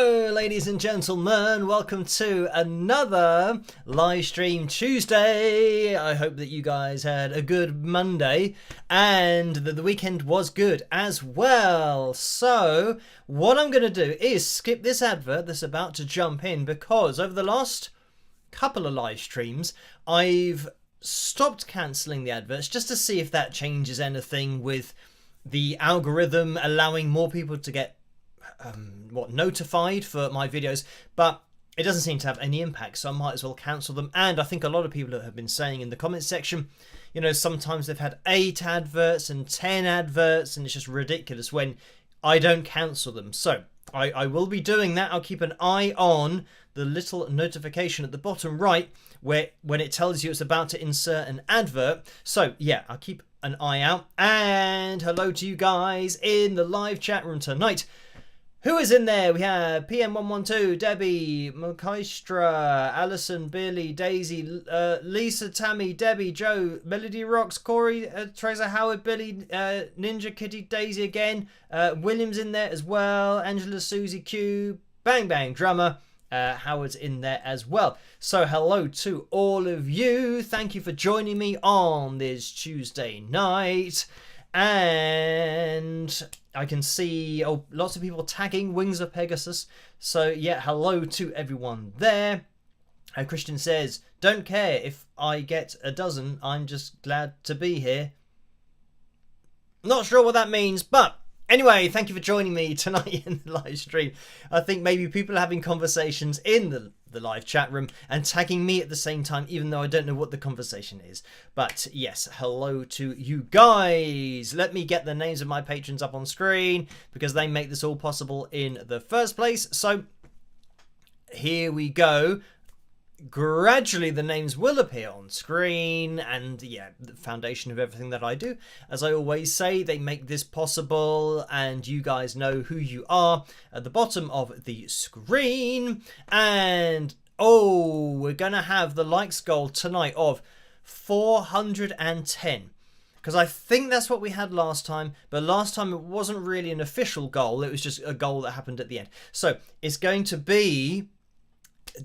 Hello ladies and gentlemen, welcome to another live stream Tuesday. I hope that you guys had a good Monday and that the weekend was good as well. So what I'm going to do is skip this advert that's about to jump in, because over the last couple of live streams I've stopped cancelling the adverts just to see if that changes anything with the algorithm allowing more people to get notified for my videos, but it doesn't seem to have any impact, so I might as well cancel them. And I think a lot of people have been saying in the comments section, you know, sometimes they've had 8 adverts and 10 adverts and it's just ridiculous when I don't cancel them. So I will be doing that. I'll keep an eye on the little notification at the bottom right where when it tells you it's about to insert an advert. So yeah, I'll keep an eye out. And hello to you guys in the live chat room tonight. Who is in there? We have PM112, Debbie, Macaistra, Alison, Billy, Daisy, Lisa, Tammy, Debbie, Joe, Melody Rocks, Corey, Teresa, Howard, Billy, Ninja, Kitty, Daisy again, William's in there as well, Angela, Susie, Q, Bang Bang, Drummer, Howard's in there as well. So hello to all of you. Thank you for joining me on this Tuesday night. And I can see lots of people tagging Wings of Pegasus. So yeah, hello to everyone there. Christian says, don't care if I get a dozen, I'm just glad to be here. Not sure what that means, but anyway, thank you for joining me tonight in the live stream. I think maybe people are having conversations in the live chat room and tagging me at the same time, even though I don't know what the conversation is. But yes, hello to you guys. Let me get the names of my patrons up on screen because they make this all possible in the first place. So here we go. Gradually the names will appear on screen, and yeah, the foundation of everything that I do, as I always say, they make this possible, and you guys know who you are at the bottom of the screen. And we're gonna have the likes goal tonight of 410, because I think that's what we had last time, but last time it wasn't really an official goal, it was just a goal that happened at the end. So it's going to be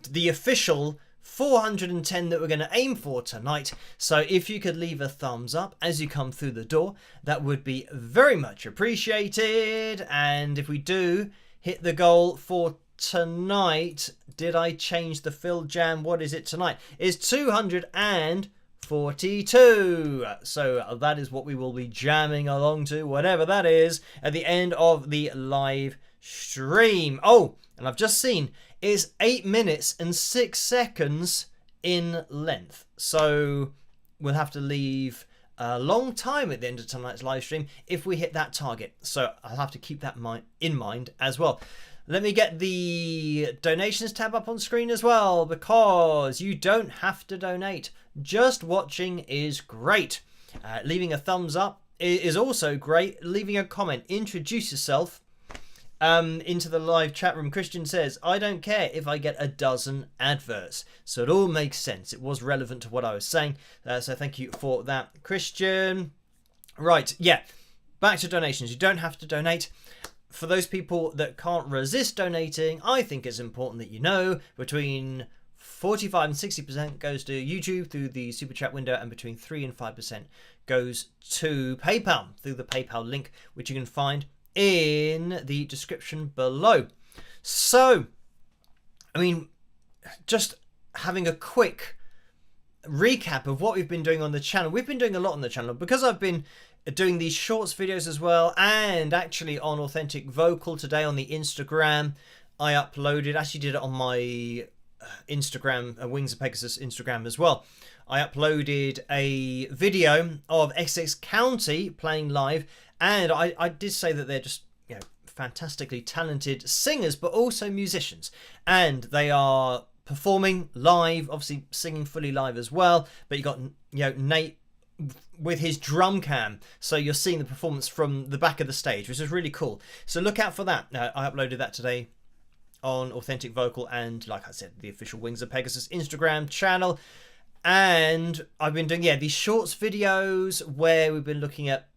the official 410 that we're going to aim for tonight. So if you could leave a thumbs up as you come through the door, that would be very much appreciated. And if we do hit the goal for tonight, did I change the fill jam? What is it tonight? It's 242. So that is what we will be jamming along to, whatever that is, at the end of the live stream. Oh, and I've just seen is 8 minutes and 6 seconds in length. So we'll have to leave a long time at the end of tonight's live stream if we hit that target. So I'll have to keep that in mind as well. Let me get the donations tab up on screen as well, because you don't have to donate. Just watching is great. Leaving a thumbs up is also great. Leaving a comment, introduce yourself. Into the live chat room. Christian says, I don't care if I get a dozen adverts. So it all makes sense. It was relevant to what I was saying. So thank you for that, Christian. Right, yeah. Back to donations. You don't have to donate. For those people that can't resist donating, I think it's important that you know between 45 and 60% goes to YouTube through the Super Chat window, and between 3 and 5% goes to PayPal through the PayPal link, which you can find in the description below. So, I mean, just having a quick recap of what we've been doing on the channel. We've been doing a lot on the channel because I've been doing these shorts videos as well, and actually on Authentic Vocal today on the Instagram, I actually did it on my Instagram, Wings of Pegasus Instagram as well. I uploaded a video of Essex County playing live, and I did say that they're just, you know, fantastically talented singers, but also musicians. And they are performing live, obviously singing fully live as well. But you got, you know, Nate with his drum cam. So you're seeing the performance from the back of the stage, which is really cool. So look out for that. I uploaded that today on Authentic Vocal and, like I said, the official Wings of Pegasus Instagram channel. And I've been doing, these shorts videos where we've been looking at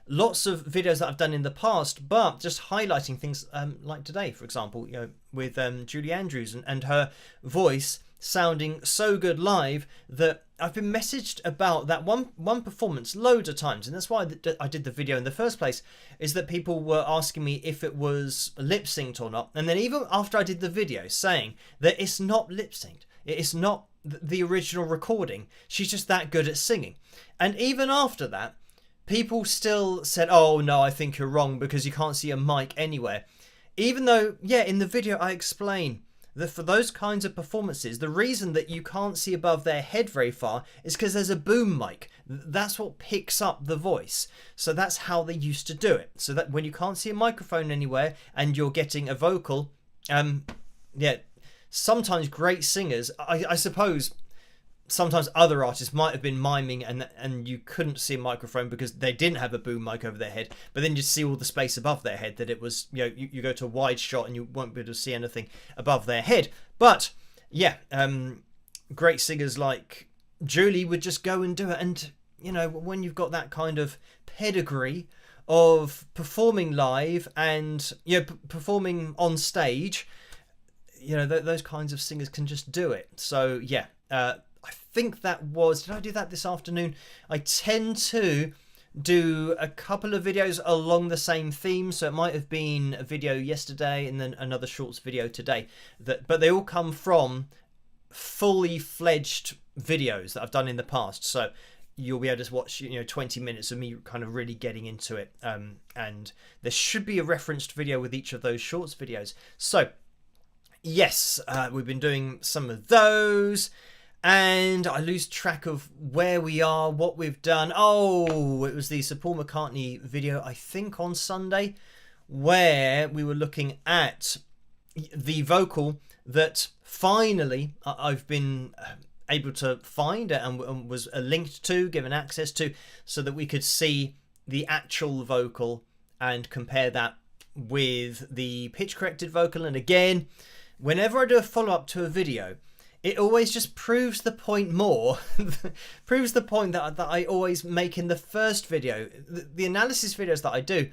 lots of videos that I've done in the past, but just highlighting things like today, for example, with Julie Andrews and her voice sounding so good live that I've been messaged about that one performance loads of times, and that's why I did the video in the first place, is that people were asking me if it was lip synced or not, and then even after I did the video saying that it's not lip synced, it's not the original recording, she's just that good at singing. And even after that, people still said, oh no, I think you're wrong because you can't see a mic anywhere, even though, yeah, in the video I explain that for those kinds of performances, the reason that you can't see above their head very far is because there's a boom mic. That's what picks up the voice. So that's how they used to do it. So that when you can't see a microphone anywhere and you're getting a vocal, yeah, sometimes great singers, I suppose sometimes other artists might have been miming and you couldn't see a microphone because they didn't have a boom mic over their head, but then you see all the space above their head, that it was, you go to a wide shot and you won't be able to see anything above their head. But yeah, great singers like Julie would just go and do it. And when you've got that kind of pedigree of performing live and performing on stage, those kinds of singers can just do it. So yeah, I think that was, did I do that this afternoon? I tend to do a couple of videos along the same theme, so it might have been a video yesterday and then another shorts video today, but they all come from fully fledged videos that I've done in the past. So you'll be able to watch 20 minutes of me kind of really getting into it, and there should be a referenced video with each of those shorts videos. So yes, we've been doing some of those. And I lose track of where we are, what we've done. Oh, it was the Sir Paul McCartney video, I think on Sunday, where we were looking at the vocal that finally I've been able to find and was linked to, given access to, so that we could see the actual vocal and compare that with the pitch corrected vocal. And again, whenever I do a follow-up to a video, it always just proves the point more, proves the point that I always make in the first video. The analysis videos that I do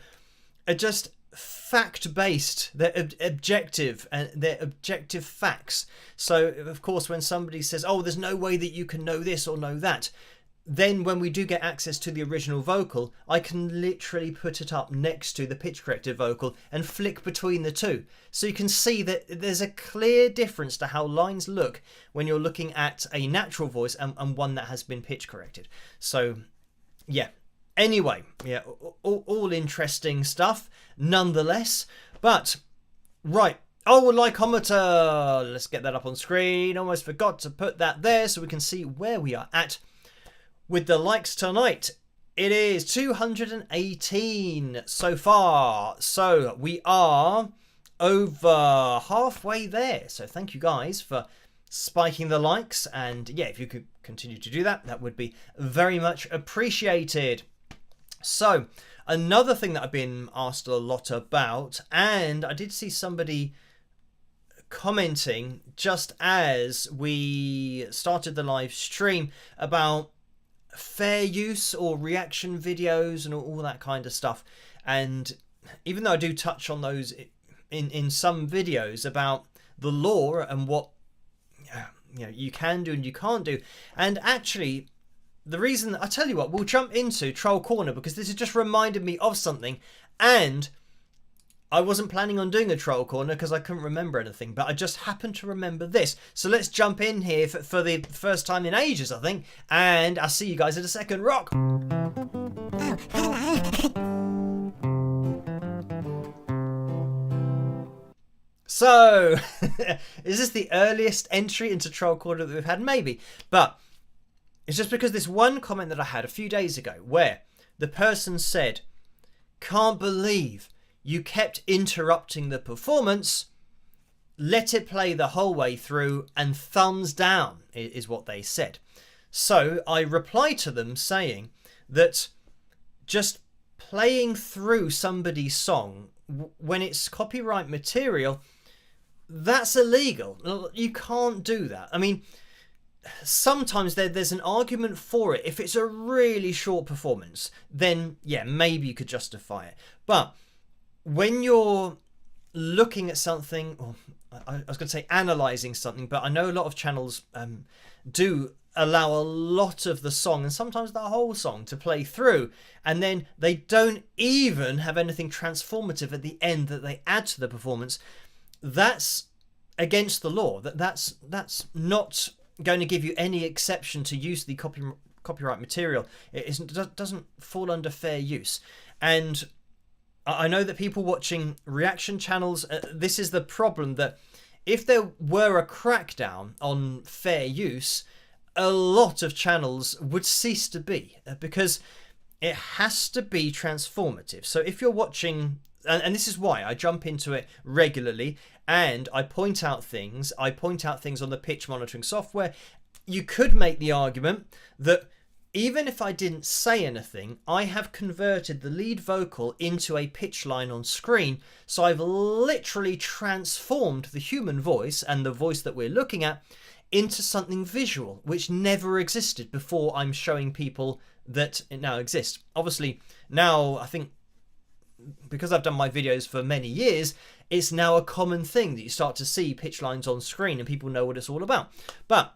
are just fact-based. They're objective, and they're objective facts. So, of course, when somebody says, oh, there's no way that you can know this or know that, then when we do get access to the original vocal, I can literally put it up next to the pitch corrected vocal and flick between the two. So you can see that there's a clear difference to how lines look when you're looking at a natural voice and one that has been pitch corrected. So yeah, anyway, yeah, all interesting stuff nonetheless. But right, oh, likeometer, let's get that up on screen. Almost forgot to put that there so we can see where we are at with the likes tonight. It is 218 so far. So we are over halfway there. So thank you guys for spiking the likes. And yeah, if you could continue to do that, that would be very much appreciated. So another thing that I've been asked a lot about, and I did see somebody commenting just as we started the live stream about fair use or reaction videos and all that kind of stuff. And even though I do touch on those in some videos about the law and what you can do and you can't do, and actually the reason, I tell you what, we'll jump into Troll Corner because this has just reminded me of something, and I wasn't planning on doing a Troll Corner because I couldn't remember anything, but I just happened to remember this. So let's jump in here for the first time in ages, I think, and I'll see you guys in a second. Rock! Oh, hello. So, is this the earliest entry into Troll Corner that we've had? Maybe, but it's just because this one comment that I had a few days ago where the person said, can't believe you kept interrupting the performance, let it play the whole way through, and thumbs down is what they said. So I replied to them saying that just playing through somebody's song when it's copyright material, that's illegal. You can't do that. I mean, sometimes there's an argument for it. If it's a really short performance, then yeah, maybe you could justify it. But when you're looking at something, or I was going to say analyzing something, but I know a lot of channels do allow a lot of the song and sometimes the whole song to play through, and then they don't even have anything transformative at the end that they add to the performance. That's against the law. That's not going to give you any exception to use the copyright material. It doesn't fall under fair use. And I know that people watching reaction channels, this is the problem, that if there were a crackdown on fair use, a lot of channels would cease to be, because it has to be transformative. So if you're watching, and this is why I jump into it regularly and I point out things on the pitch monitoring software. You could make the argument that even if I didn't say anything, I have converted the lead vocal into a pitch line on screen. So I've literally transformed the human voice and the voice that we're looking at into something visual, which never existed before I'm showing people that it now exists. Obviously, now I think because I've done my videos for many years, it's now a common thing that you start to see pitch lines on screen and people know what it's all about. But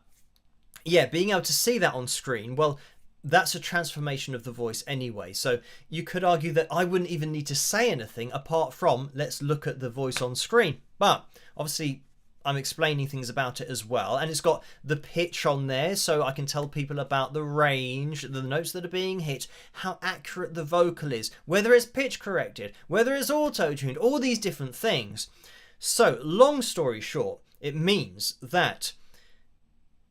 yeah, being able to see that on screen, well, that's a transformation of the voice anyway. So you could argue that I wouldn't even need to say anything apart from let's look at the voice on screen. But obviously I'm explaining things about it as well, and it's got the pitch on there so I can tell people about the range, the notes that are being hit, how accurate the vocal is, whether it's pitch corrected, whether it's auto-tuned, all these different things. So long story short, it means that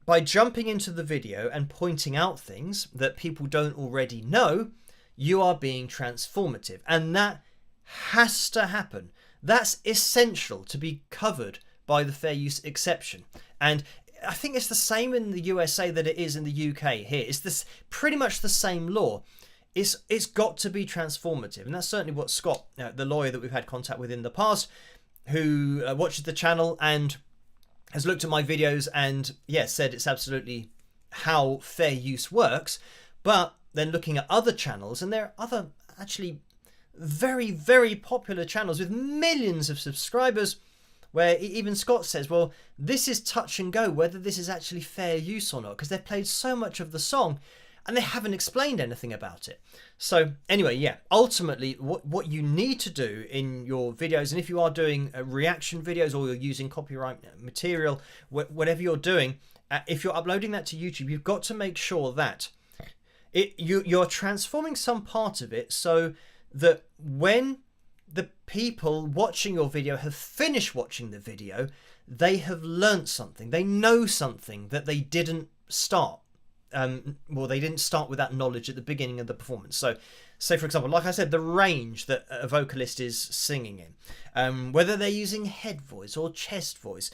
by jumping into the video and pointing out things that people don't already know, you are being transformative, and that has to happen. That's essential to be covered by the fair use exception. And I think it's the same in the USA that it is in the UK here. It's this pretty much the same law. It's got to be transformative, and that's certainly what Scott, the lawyer that we've had contact with in the past, who watches the channel and has looked at my videos and said it's absolutely how fair use works. But then looking at other channels, and there are other actually very, very popular channels with millions of subscribers, where even Scott says, well, this is touch and go whether this is actually fair use or not, because they've played so much of the song and they haven't explained anything about it. So anyway, ultimately what you need to do in your videos, and if you are doing reaction videos or you're using copyright material, whatever you're doing, if you're uploading that to YouTube, you've got to make sure that you're transforming some part of it so that when the people watching your video have finished watching the video, they have learnt something. They know something that they didn't start. They didn't start with that knowledge at the beginning of the performance. So, say for example, like I said, the range that a vocalist is singing in, whether they're using head voice or chest voice,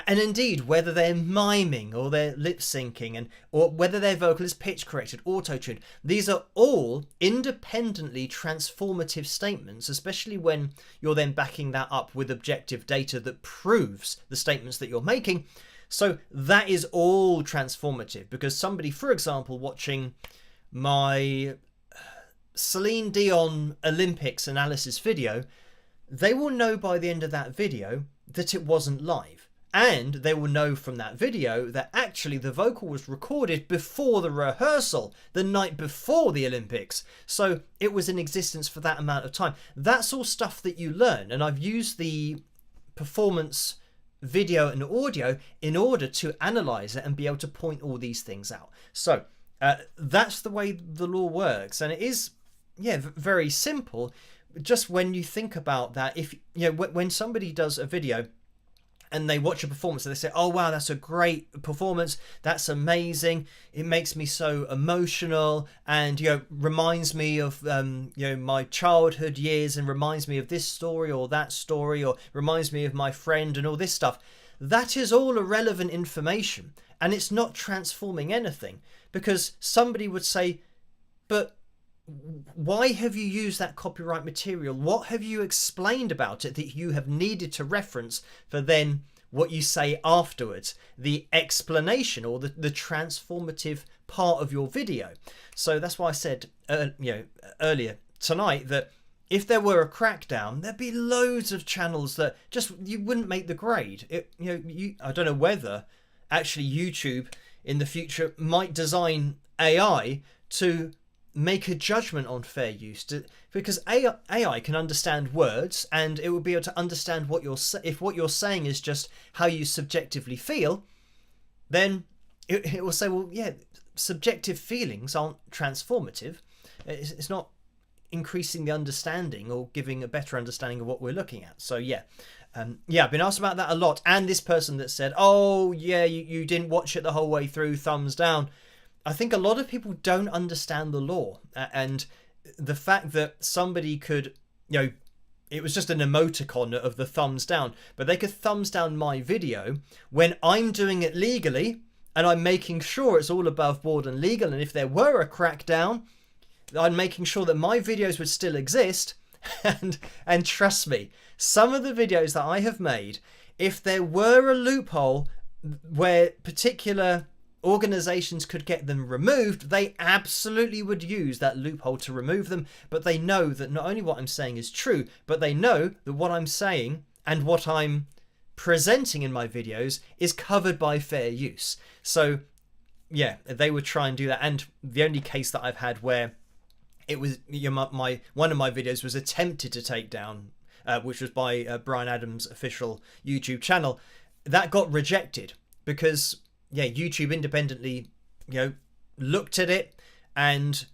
and indeed whether they're miming or they're lip syncing, or whether their vocal is pitch corrected, auto-tuned. These are all independently transformative statements, especially when you're then backing that up with objective data that proves the statements that you're making. So that is all transformative, because somebody, for example, watching my Celine Dion Olympics analysis video, they will know by the end of that video that it wasn't live. And they will know from that video that actually the vocal was recorded before the rehearsal, the night before the Olympics. So it was in existence for that amount of time. That's all stuff that you learn. And I've used the performance video and audio in order to analyze it and be able to point all these things out. So that's the way the law works, and it is very simple. Just when you think about that, if when somebody does a video and they watch a performance and they say, oh wow, that's a great performance, that's amazing, it makes me so emotional, and reminds me of my childhood years, and reminds me of this story or that story, or reminds me of my friend and all this stuff. That is all irrelevant information, and it's not transforming anything, because somebody would say, but why have you used that copyright material? What have you explained about it that you have needed to reference for then what you say afterwards, the explanation or the transformative part of your video. So that's why I said earlier tonight that if there were a crackdown, there'd be loads of channels that just you wouldn't make the grade. I don't know whether actually YouTube in the future might design AI to make a judgment on fair use, because AI can understand words, and it will be able to understand if what you're saying is just how you subjectively feel, then it will say, well, yeah, subjective feelings aren't transformative. It's not increasing the understanding or giving a better understanding of what we're looking at. So yeah, I've been asked about that a lot. And this person that said, oh yeah, you didn't watch it the whole way through, thumbs down. I think a lot of people don't understand the law, and the fact that somebody could, it was just an emoticon of the thumbs down, but they could thumbs down my video when I'm doing it legally and I'm making sure it's all above board and legal. And if there were a crackdown, I'm making sure that my videos would still exist. And trust me, some of the videos that I have made, if there were a loophole where particular organizations could get them removed, they absolutely would use that loophole to remove them. But they know that not only what I'm saying is true, but they know that what I'm saying and what I'm presenting in my videos is covered by fair use. So yeah, they would try and do that. And the only case that I've had where it was one of my videos was attempted to take down, which was by Brian Adams' official YouTube channel, that got rejected because YouTube independently looked at it and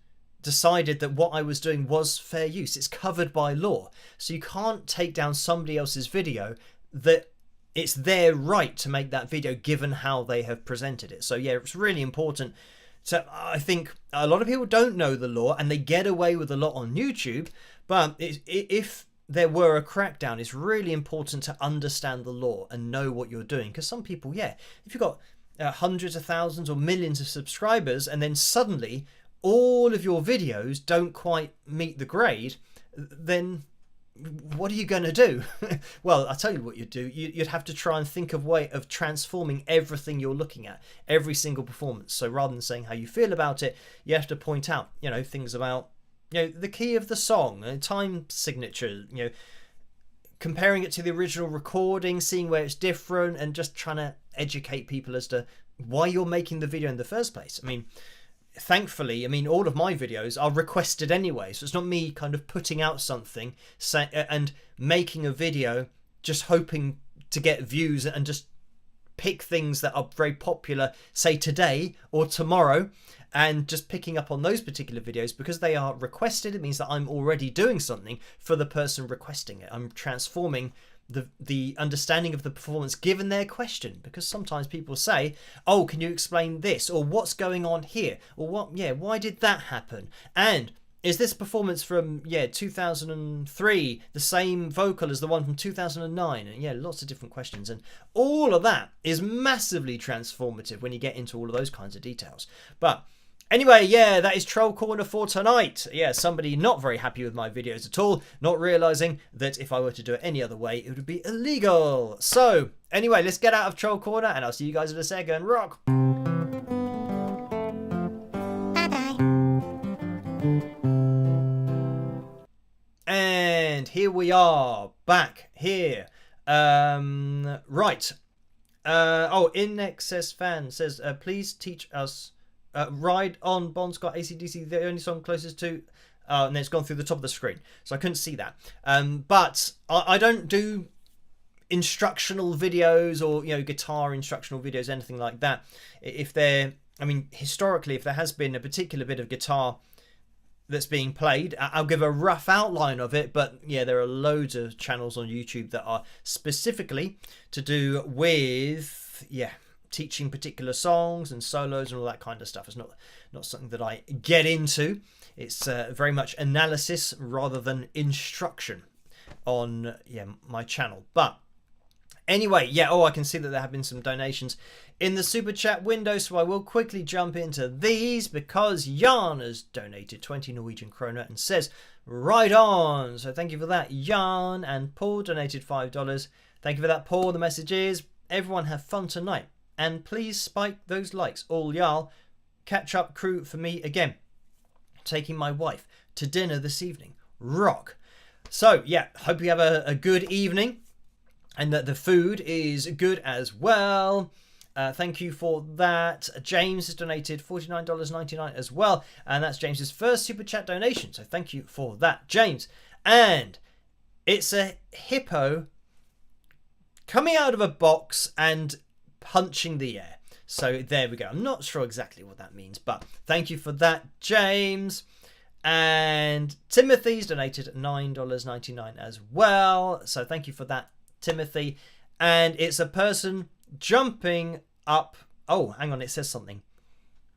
decided that what I was doing was fair use. It's covered by law, so you can't take down somebody else's video that it's their right to make that video given how they have presented it. So yeah, it's really important. So I think a lot of people don't know the law and they get away with a lot on YouTube, but if there were a crackdown, it's really important to understand the law and know what you're doing. Because some people, if you've got hundreds of thousands or millions of subscribers and then suddenly all of your videos don't quite meet the grade, then what are you going to do? Well, I'll tell you what you'd do. You'd have to try and think of a way of transforming everything you're looking at, every single performance. So rather than saying how you feel about it, you have to point out, things about, the key of the song, time signature, comparing it to the original recording, seeing where it's different, and just trying to educate people as to why you're making the video in the first place. I mean, thankfully, all of my videos are requested anyway, so it's not me kind of putting out something and making a video just hoping to get views and just pick things that are very popular, say today or tomorrow, and just picking up on those particular videos because they are requested. It means that I'm already doing something for the person requesting it. I'm transforming the understanding of the performance given their question, because sometimes people say, oh, can you explain this, or what's going on here, or why did that happen, and is this performance from 2003 the same vocal as the one from 2009? And lots of different questions, and all of that is massively transformative when you get into all of those kinds of details. But anyway, that is Troll Corner for tonight. Somebody not very happy with my videos at all, not realising that if I were to do it any other way, it would be illegal. So, anyway, let's get out of Troll Corner, and I'll see you guys in a second. Rock! Bye-bye. And here we are, back here. Right. In Excess Fan says, please teach us Ride On, Bon Scott, AC/DC, the only song closest to... and then it's gone through the top of the screen, so I couldn't see that. But I don't do instructional videos or, guitar instructional videos, anything like that. If they're... historically, if there has been a particular bit of guitar that's being played, I'll give a rough outline of it, but there are loads of channels on YouTube that are specifically to do with, teaching particular songs and solos and all that kind of stuff. It's not something that I get into. It's very much analysis rather than instruction on my channel. But anyway, I can see that there have been some donations in the super chat window, so I will quickly jump into these because Jan has donated 20 Norwegian kroner and says, right on. So thank you for that, Jan. And Paul donated $5. Thank you for that, Paul. The message is, everyone have fun tonight. And please spike those likes. All y'all. Catch up crew for me again. Taking my wife to dinner this evening. Rock. So, yeah, hope you have a good evening. And that the food is good as well. Thank you for that. James has donated $49.99 as well. And that's James's first Super Chat donation. So thank you for that, James. And it's a hippo coming out of a box and punching the air. So there we go. I'm not sure exactly what that means, but thank you for that, James. And Timothy's donated $9.99 as well. So thank you for that, Timothy. And it's a person jumping up. Oh, hang on. It says something.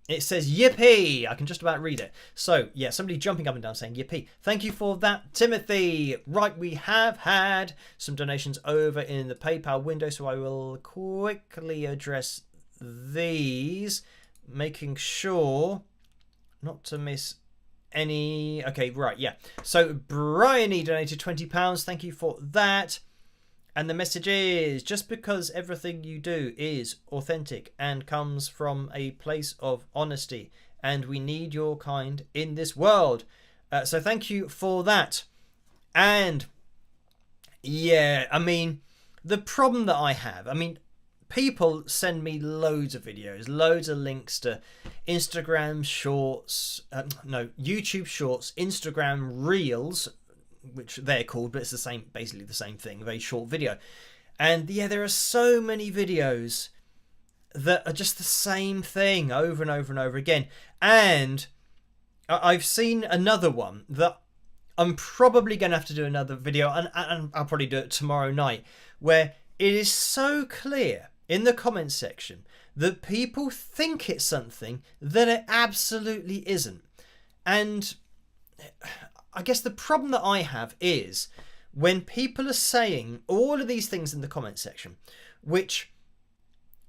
It says yippee. I can just about read it. So, yeah, somebody jumping up and down saying yippee. Thank you for that, Timothy. Right, we have had some donations over in the PayPal window, so I will quickly address these, making sure not to miss any. Okay, right, yeah. So, Bryony donated £20. Thank you for that. And the message is, just because everything you do is authentic and comes from a place of honesty, and we need your kind in this world. So thank you for that. And yeah, I mean, the problem that I have, I mean, people send me loads of videos, loads of links to Instagram shorts, YouTube shorts, Instagram reels, which they're called, but it's the same, basically the same thing, a very short video. And yeah, there are so many videos that are just the same thing over and over and over again. And I've seen another one that I'm probably going to have to do another video, and I'll probably do it tomorrow night, where it is so clear in the comments section that people think it's something that it absolutely isn't. And I guess the problem that I have is when people are saying all of these things in the comment section, which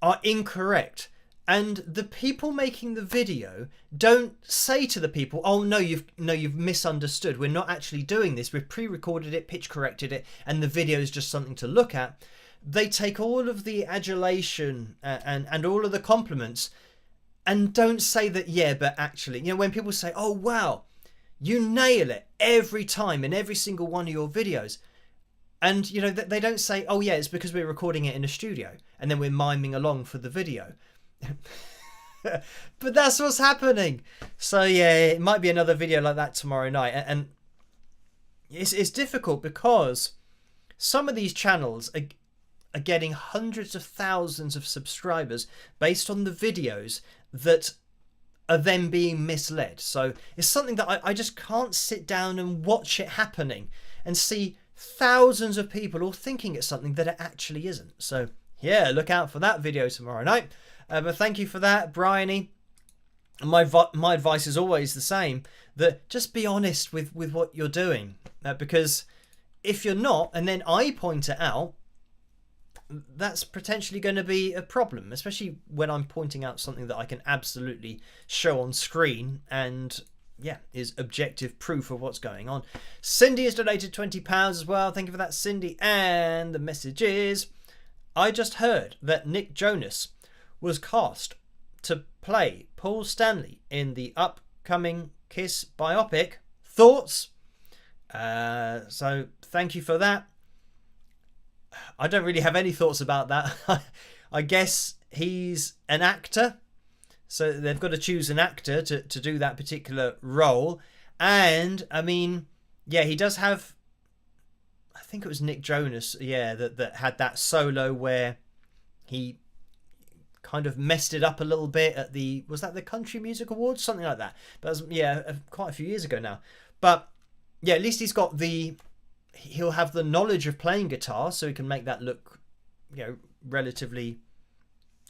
are incorrect, and the people making the video don't say to the people, "Oh no, you've misunderstood. We're not actually doing this. We've pre-recorded it, pitch corrected it, and the video is just something to look at." They take all of the adulation and all of the compliments, and don't say that. Yeah, but actually, when people say, "Oh wow, you nail it every time in every single one of your videos," and they don't say, "Oh yeah, it's because we're recording it in a studio and then we're miming along for the video." But that's what's happening. So yeah, it might be another video like that tomorrow night, and it's difficult because some of these channels are getting hundreds of thousands of subscribers based on the videos that are then being misled. So it's something that I just can't sit down and watch it happening and see thousands of people all thinking it's something that it actually isn't. So yeah, look out for that video tomorrow night. But thank you for that, Bryony. My advice is always the same, that just be honest with what you're doing, because if you're not, and then I point it out, that's potentially going to be a problem, especially when I'm pointing out something that I can absolutely show on screen and yeah, is objective proof of what's going on. Cindy has donated £20 as well. Thank you for that, Cindy. And the message is, I just heard that Nick Jonas was cast to play Paul Stanley in the upcoming Kiss biopic. Thoughts? So thank you for that. I don't really have any thoughts about that. I guess he's an actor, so they've got to choose an actor to do that particular role. And I mean, yeah, he does have, I think it was Nick Jonas, yeah, that had that solo where he kind of messed it up a little bit at was that the Country Music Awards, something like that. But yeah, quite a few years ago now. But yeah, at least he'll have the knowledge of playing guitar, so he can make that look, relatively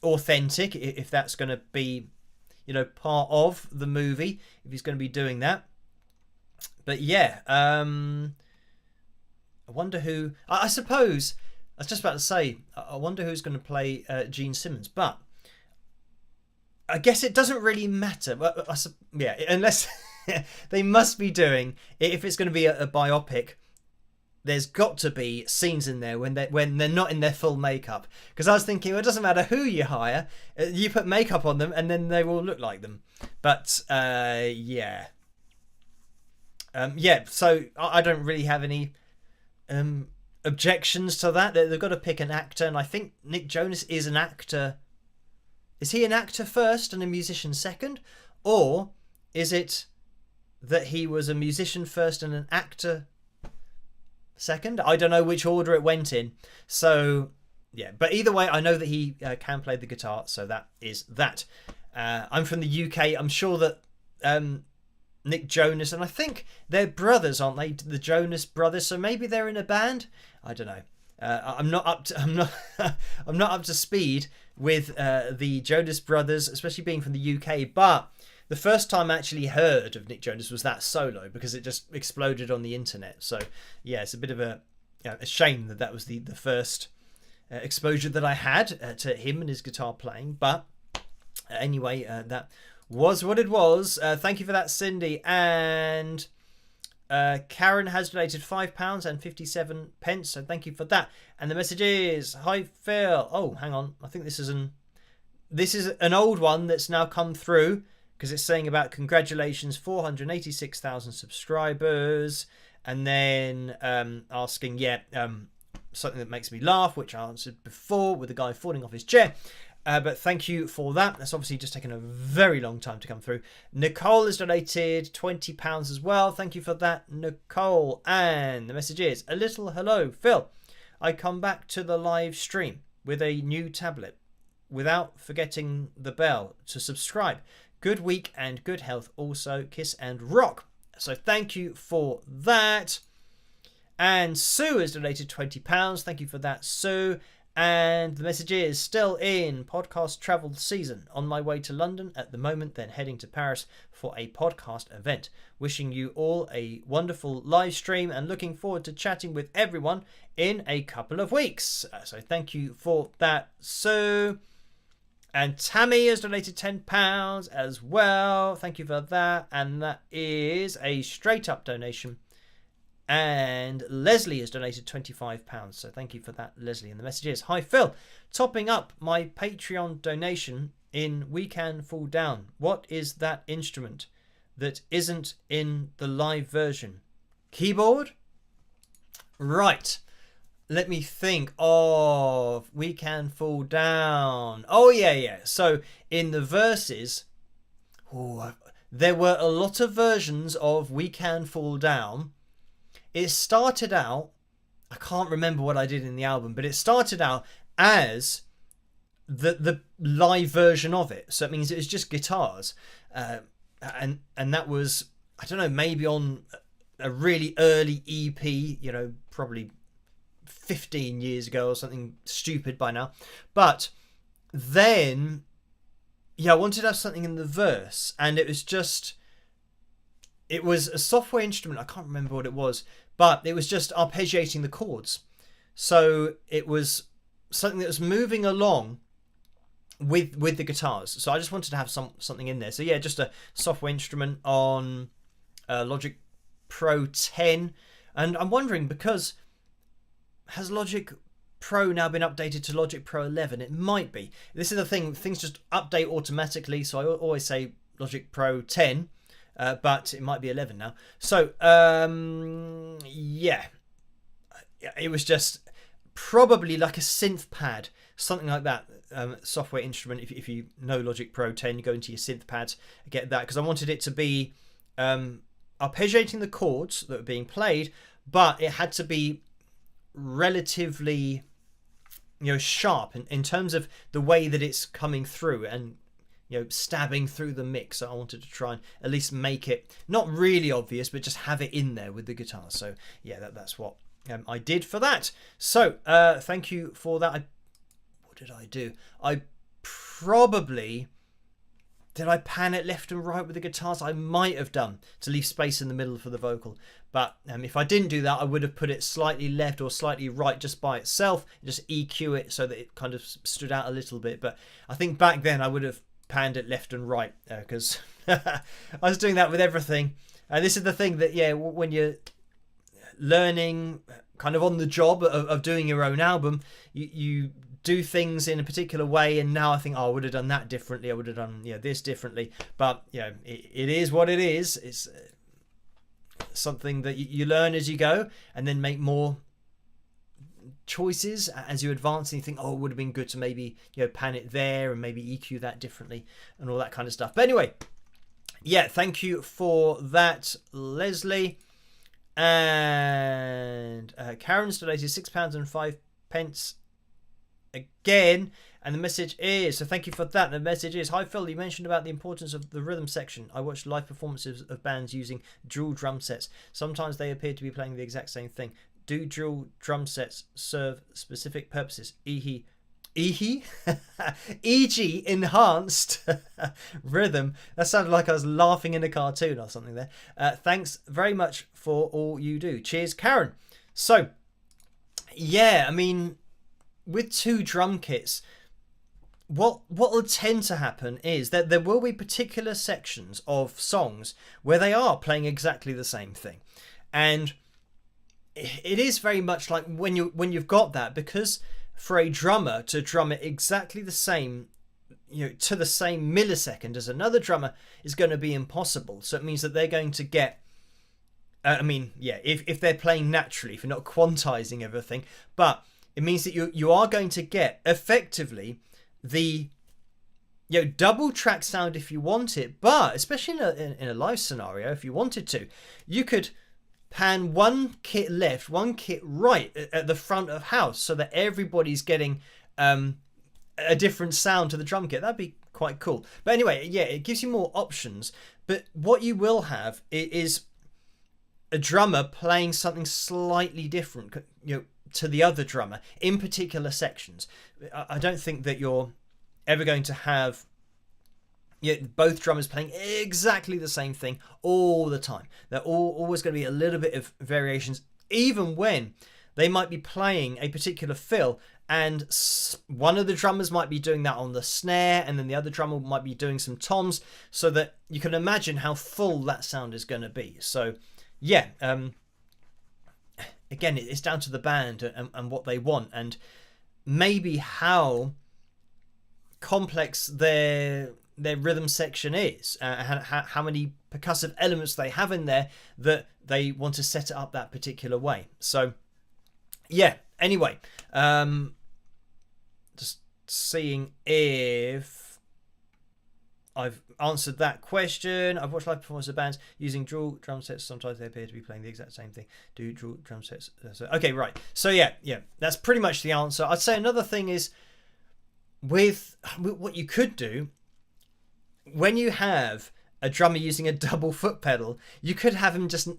authentic, if that's going to be, part of the movie, if he's going to be doing that. But yeah, I wonder who, I suppose, I was just about to say, I wonder who's going to play Gene Simmons, but I guess it doesn't really matter. Yeah, unless they must be doing, if it's going to be a biopic, there's got to be scenes in there when they're not in their full makeup. Because I was thinking, well, it doesn't matter who you hire, you put makeup on them and then they will look like them. But yeah. So I don't really have any objections to that. They've got to pick an actor, and I think Nick Jonas is an actor. Is he an actor first and a musician second? Or is it that he was a musician first and an actor second? I don't know which order it went in. So, yeah. But either way, I know that he can play the guitar, so that is that. I'm from the UK. I'm sure that Nick Jonas, and I think they're brothers, aren't they? The Jonas Brothers. So maybe they're in a band. I don't know. I'm not up to speed with the Jonas Brothers, especially being from the UK. But the first time I actually heard of Nick Jonas was that solo, because it just exploded on the internet. So yeah, it's a bit of a shame that was the first exposure that I had to him and his guitar playing. But anyway, that was what it was. Thank you for that, Cindy. And Karen has donated £5.57, so thank you for that. And the message is, hi Phil. Oh, hang on, I think this is an old one that's now come through, because it's saying about congratulations, 486,000 subscribers, and then asking something that makes me laugh, which I answered before with the guy falling off his chair. But thank you for that. That's obviously just taken a very long time to come through. Nicole has donated £20 as well. Thank you for that, Nicole. And the message is, a little hello, Phil. I come back to the live stream with a new tablet without forgetting the bell to subscribe. Good week and good health also. Kiss and rock. So thank you for that. And Sue has donated £20. Thank you for that, Sue. And the message is, still in podcast travel season. On my way to London at the moment, then heading to Paris for a podcast event. Wishing you all a wonderful live stream and looking forward to chatting with everyone in a couple of weeks. So thank you for that, Sue. And Tammy has donated £10 as well. Thank you for that. And that is a straight up donation. And Leslie has donated £25. So thank you for that, Leslie. And the message is, hi Phil, topping up my Patreon donation in We Can Fall Down. What is that instrument that isn't in the live version? Keyboard? Right. Let me think of We Can Fall Down. Oh, yeah. So in the verses, there were a lot of versions of We Can Fall Down. It started out, I can't remember what I did in the album, but it started out as the live version of it. So it means it was just guitars. And that was, I don't know, maybe on a really early EP, probably 15 years ago or something stupid by now. But then, I wanted to have something in the verse, and it was a software instrument. I can't remember what it was, but it was just arpeggiating the chords. So it was something that was moving along with the guitars. So I just wanted to have something in there. So yeah, just a software instrument on Logic Pro 10. And I'm wondering, because has Logic Pro now been updated to Logic Pro 11? It might be. This is the thing, things just update automatically. So I always say Logic Pro 10. But it might be 11 now. So, it was just probably like a synth pad, something like that, software instrument. If you know Logic Pro 10, you go into your synth pads, get that, because I wanted it to be arpeggiating the chords that were being played, but it had to be relatively, sharp in terms of the way that it's coming through and stabbing through the mix. So I wanted to try and at least make it not really obvious, but just have it in there with the guitar. So yeah, that's what I did for that. So thank you for that. What did I do? Did I pan it left and right with the guitars? I might have done, to leave space in the middle for the vocal. But if I didn't do that, I would have put it slightly left or slightly right just by itself, just EQ it so that it kind of stood out a little bit. But I think back then I would have panned it left and right, because I was doing that with everything. And this is the thing that, when you're learning kind of on the job of doing your own album, you do things in a particular way, and now I think, oh, I would have done that differently, I would have done this differently. But it is what it is. It's something that you learn as you go, and then make more choices as you advance, and you think, oh, it would have been good to maybe pan it there and maybe EQ that differently and all that kind of stuff. But anyway, thank you for that, Leslie. And Karen's donated £6.05 again, and the message is, so thank you for that. The message is, hi Phil, you mentioned about the importance of the rhythm section. I watched live performances of bands using dual drum sets. Sometimes they appear to be playing the exact same thing. Do dual drum sets serve specific purposes? E.g. enhanced rhythm. That sounded like I was laughing in a cartoon or something there. Thanks very much for all you do. Cheers, Karen. So I mean, with two drum kits, what will tend to happen is that there will be particular sections of songs where they are playing exactly the same thing, and it is very much like when you've got that, because for a drummer to drum it exactly the same, to the same millisecond as another drummer is going to be impossible. So it means that they're going to get, if they're playing naturally, if you're not quantizing everything, but it means that you are going to get effectively the double track sound if you want it. But especially in a live scenario, if you wanted to, you could pan one kit left, one kit right at the front of house, so that everybody's getting a different sound to the drum kit. That'd be quite cool. But anyway, it gives you more options. But what you will have is a drummer playing something slightly different, to the other drummer in particular sections. I don't think that you're ever going to have both drummers playing exactly the same thing all the time. They're always going to be a little bit of variations, even when they might be playing a particular fill, and one of the drummers might be doing that on the snare, and then the other drummer might be doing some toms, so that you can imagine how full that sound is going to be. So again, it's down to the band and what they want, and maybe how complex their rhythm section is, how many percussive elements they have in there that they want to set it up that particular way. So anyway, just seeing if I've answered that question. I've watched live performances of bands using dual drum sets. Sometimes they appear to be playing the exact same thing. Do dual drum sets. Okay, right. So that's pretty much the answer. I'd say another thing is with what you could do, when you have a drummer using a double foot pedal, you could have him just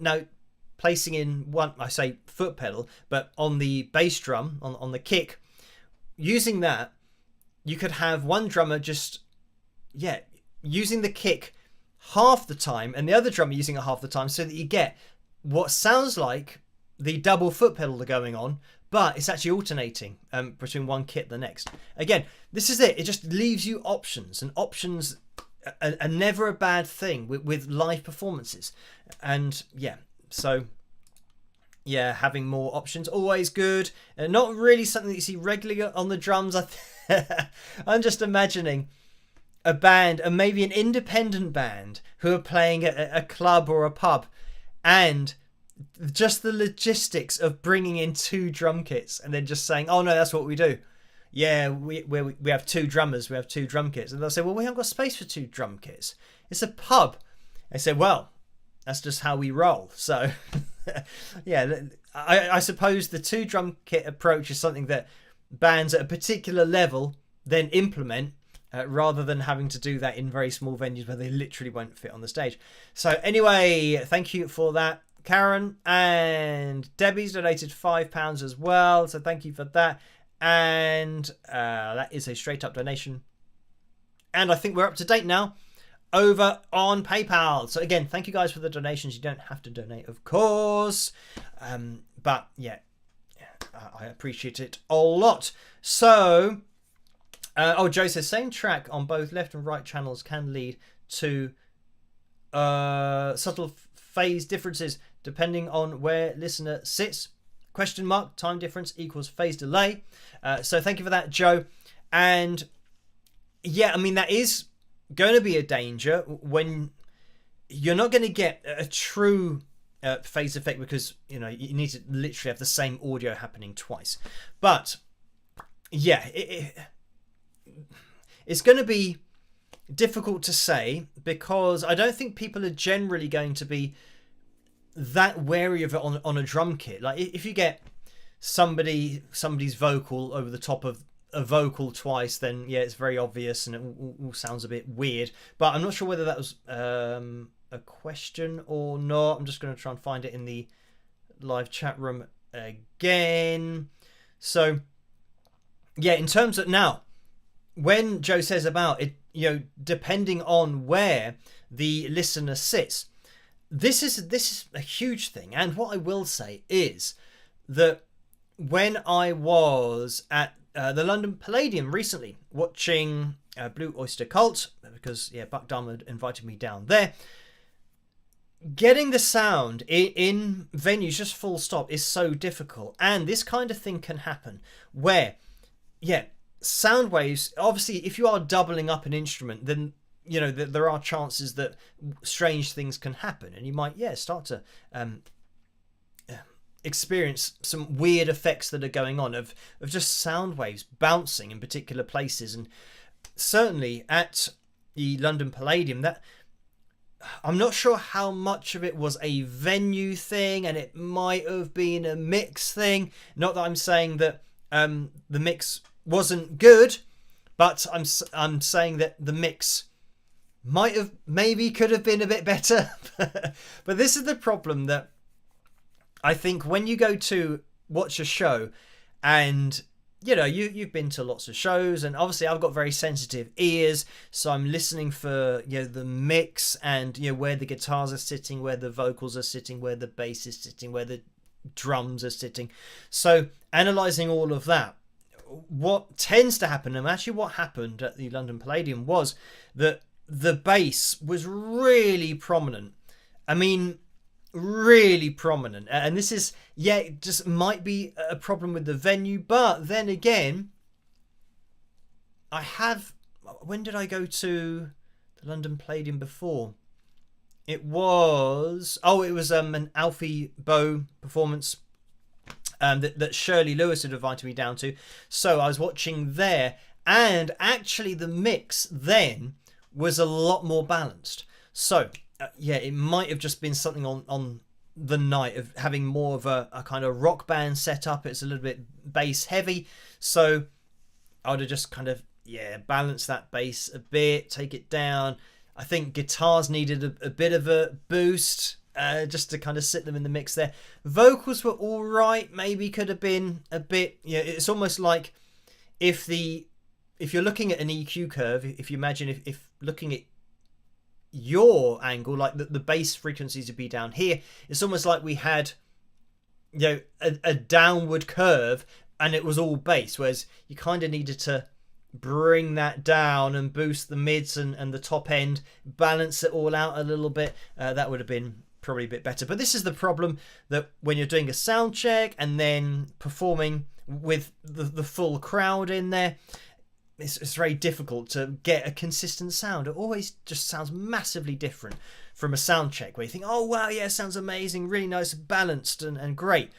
placing in one, I say foot pedal, but on the bass drum, on the kick, using that, you could have one drummer just, using the kick half the time and the other drummer using it half the time, so that you get what sounds like the double foot pedal going on, but it's actually alternating between one kit and the next. Again, this is it. It just leaves you options, and options are never a bad thing with live performances. And having more options, always good. And not really something that you see regularly on the drums. I'm just imagining a band, and maybe an independent band, who are playing at a club or a pub, and just the logistics of bringing in two drum kits and then just saying, oh no, that's what we do. We have two drummers, we have two drum kits. And they'll say, well, we haven't got space for two drum kits. It's a pub. I say, well, that's just how we roll. So I suppose the two drum kit approach is something that bands at a particular level then implement, rather than having to do that in very small venues where they literally won't fit on the stage. So anyway, thank you for that, Karen. And Debbie's donated £5 as well, so thank you for that. And that is a straight up donation. And I think we're up to date now over on PayPal. So again, thank you guys for the donations. You don't have to donate, of course, but I appreciate it a lot. So Joe says, same track on both left and right channels can lead to subtle phase differences depending on where listener sits. Question mark, time difference equals phase delay. So thank you for that, Joe. And yeah, I mean, that is going to be a danger when you're not going to get a true phase effect, because, you know, you need to literally have the same audio happening twice. But yeah, it's going to be difficult to say, because I don't think people are generally going to be that wary of it on a drum kit. Like, if you get somebody's vocal over the top of a vocal twice, then yeah, it's very obvious and it all sounds a bit weird. But I'm not sure whether that was a question or not. I'm just going to try and find it in the live chat room again. So yeah, in terms of now, when Joe says about it, you know, depending on where the listener sits, this is a huge thing. And what I will say is that when I was at the London Palladium recently watching Blue Oyster Cult, because yeah, Buck Dum had invited me down there, getting the sound in venues just full stop is so difficult. And this kind of thing can happen where, yeah, sound waves, obviously if you are doubling up an instrument, then you know there are chances that strange things can happen, and you might start to experience some weird effects that are going on of just sound waves bouncing in particular places. And certainly at the London Palladium, that I'm not sure how much of it was a venue thing, and it might have been a mix thing. Not that I'm saying that the mix wasn't good, but I'm saying that the mix could have been a bit better. But this is the problem, that I think when you go to watch a show, and you know, you've been to lots of shows, and obviously I've got very sensitive ears, so I'm listening for, you know, the mix, and you know, where the guitars are sitting, where the vocals are sitting, where the bass is sitting, where the drums are sitting. So analysing all of that, what tends to happen, and actually what happened at the London Palladium, was that the bass was really prominent. I mean, really prominent. And this is, yeah, it just might be a problem with the venue. But then again, when did I go to the London Palladium before? It was an Alfie Bow performance that Shirley Lewis had invited me down to. So I was watching there, and actually the mix then was a lot more balanced. So yeah, it might have just been something on the night of having more of a kind of rock band setup. It's a little bit bass heavy, so I would have just kind of balanced that bass a bit, take it down. I think guitars needed a bit of a boost, just to kind of sit them in the mix there. Vocals were all right, maybe could have been a bit. Yeah, it's almost like if you're looking at an EQ curve, if you imagine if looking at your angle, like the bass frequencies would be down here, it's almost like we had, you know, a downward curve, and it was all bass, whereas you kind of needed to bring that down and boost the mids and the top end, balance it all out a little bit. That would have been probably a bit better. But this is the problem, that when you're doing a sound check and then performing with the full crowd in there, it's very difficult to get a consistent sound. It always just sounds massively different from a sound check, where you think, oh wow, yeah, sounds amazing, really nice, balanced and great.